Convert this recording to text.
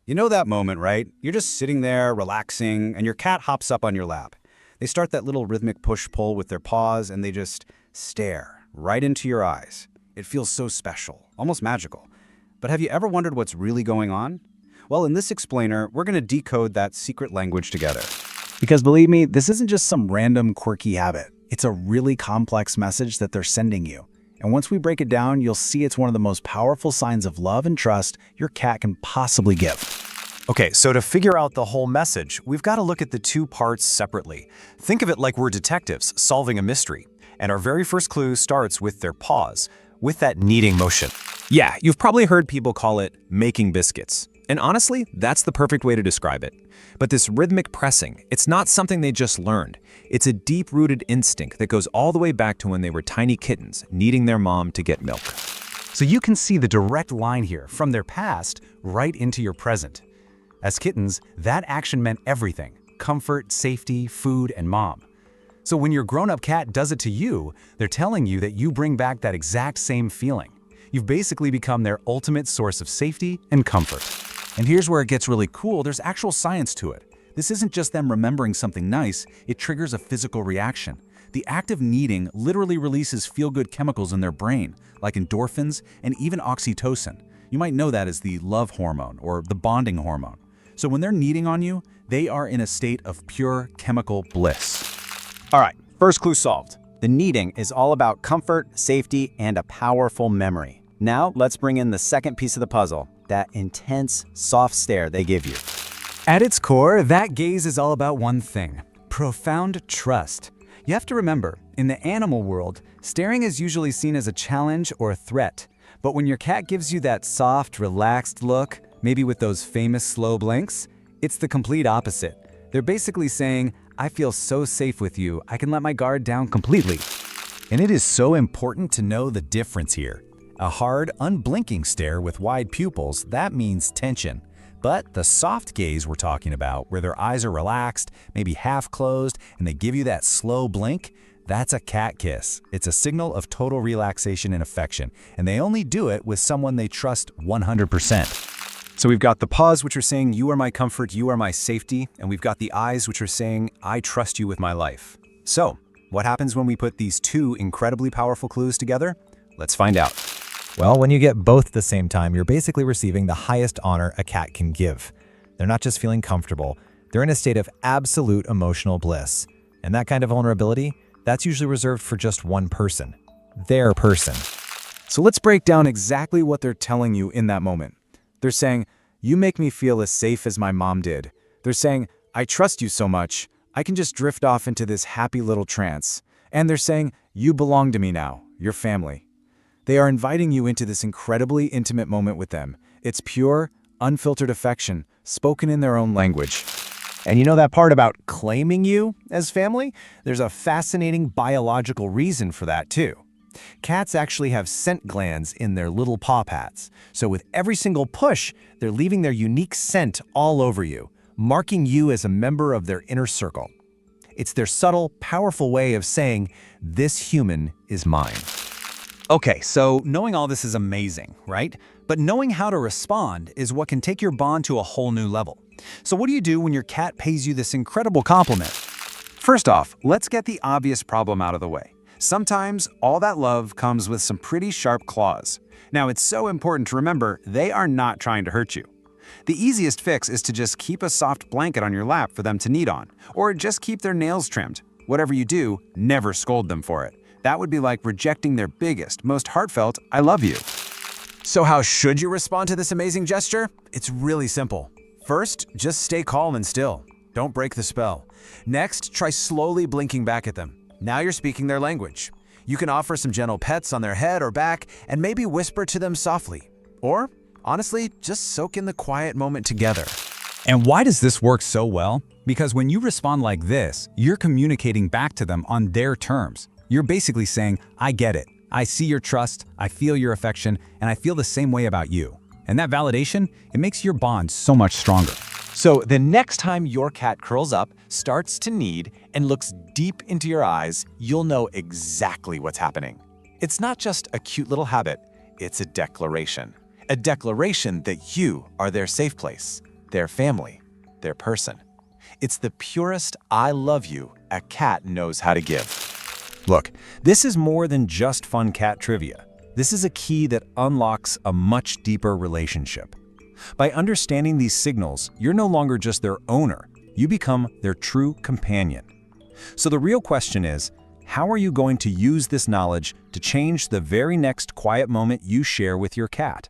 You know that moment, right? You're just sitting there, relaxing, and your cat hops up on your lap. They start that little rhythmic push-pull with their paws, and they just stare right into your eyes. It feels so special, almost magical. But have you ever wondered what's really going on? Well, in this explainer, we're going to decode that secret language together. Because believe me, this isn't just some random quirky habit. It's a really complex message that they're sending you. And once we break it down, you'll see it's one of the most powerful signs of love and trust your cat can possibly give. Okay, so to figure out the whole message, we've got to look at the two parts separately. Think of it like we're detectives solving a mystery. And our very first clue starts with their paws, with that kneading motion. Yeah, you've probably heard people call it making biscuits. And honestly, that's the perfect way to describe it. But this rhythmic pressing, it's not something they just learned. It's a deep-rooted instinct that goes all the way back to when they were tiny kittens, needing their mom to get milk. So you can see the direct line here from their past right into your present. As kittens, that action meant everything: comfort, safety, food, and mom. So when your grown-up cat does it to you, they're telling you that you bring back that exact same feeling. You've basically become their ultimate source of safety and comfort. And here's where it gets really cool. There's actual science to it. This isn't just them remembering something nice, it triggers a physical reaction. The act of kneading literally releases feel-good chemicals in their brain, like endorphins and even oxytocin. You might know that as the love hormone or the bonding hormone. So when they're kneading on you, they are in a state of pure chemical bliss. All right, first clue solved. The kneading is all about comfort, safety, and a powerful memory. Now let's bring in the second piece of the puzzle, that intense, soft stare they give you. At its core, that gaze is all about one thing: profound trust. You have to remember, in the animal world, staring is usually seen as a challenge or a threat. But when your cat gives you that soft, relaxed look, maybe with those famous slow blinks, it's the complete opposite. They're basically saying, I feel so safe with you, I can let my guard down completely. And it is so important to know the difference here. A hard, unblinking stare with wide pupils, that means tension. But the soft gaze we're talking about, where their eyes are relaxed, maybe half closed, and they give you that slow blink, that's a cat kiss. It's a signal of total relaxation and affection, and they only do it with someone they trust 100%. So we've got the paws, which are saying, you are my comfort, you are my safety, and we've got the eyes, which are saying, I trust you with my life. So, what happens when we put these two incredibly powerful clues together? Let's find out. Well, when you get both at the same time, you're basically receiving the highest honor a cat can give. They're not just feeling comfortable, they're in a state of absolute emotional bliss. And that kind of vulnerability, that's usually reserved for just one person. Their person. So let's break down exactly what they're telling you in that moment. They're saying, you make me feel as safe as my mom did. They're saying, I trust you so much, I can just drift off into this happy little trance. And they're saying, you belong to me now, your family. They are inviting you into this incredibly intimate moment with them. It's pure, unfiltered affection, spoken in their own language. And you know that part about claiming you as family? There's a fascinating biological reason for that too. Cats actually have scent glands in their little paw pads. So with every single push, they're leaving their unique scent all over you, marking you as a member of their inner circle. It's their subtle, powerful way of saying, this human is mine. Okay, so knowing all this is amazing, right? But knowing how to respond is what can take your bond to a whole new level. So what do you do when your cat pays you this incredible compliment? First off, let's get the obvious problem out of the way. Sometimes all that love comes with some pretty sharp claws. Now, it's so important to remember they are not trying to hurt you. The easiest fix is to just keep a soft blanket on your lap for them to knead on, or just keep their nails trimmed. Whatever you do, never scold them for it. That would be like rejecting their biggest, most heartfelt, I love you. So how should you respond to this amazing gesture? It's really simple. First, just stay calm and still. Don't break the spell. Next, try slowly blinking back at them. Now you're speaking their language. You can offer some gentle pets on their head or back and maybe whisper to them softly. Or, honestly, just soak in the quiet moment together. And why does this work so well? Because when you respond like this, you're communicating back to them on their terms. You're basically saying, I get it. I see your trust, I feel your affection, and I feel the same way about you. And that validation, it makes your bond so much stronger. So the next time your cat curls up, starts to knead, and looks deep into your eyes, you'll know exactly what's happening. It's not just a cute little habit, it's a declaration. A declaration that you are their safe place. their family, their person. It's the purest I love you a cat knows how to give. Look, this is more than just fun cat trivia. This is a key that unlocks a much deeper relationship. By understanding these signals, you're no longer just their owner, you become their true companion. So the real question is, how are you going to use this knowledge to change the very next quiet moment you share with your cat?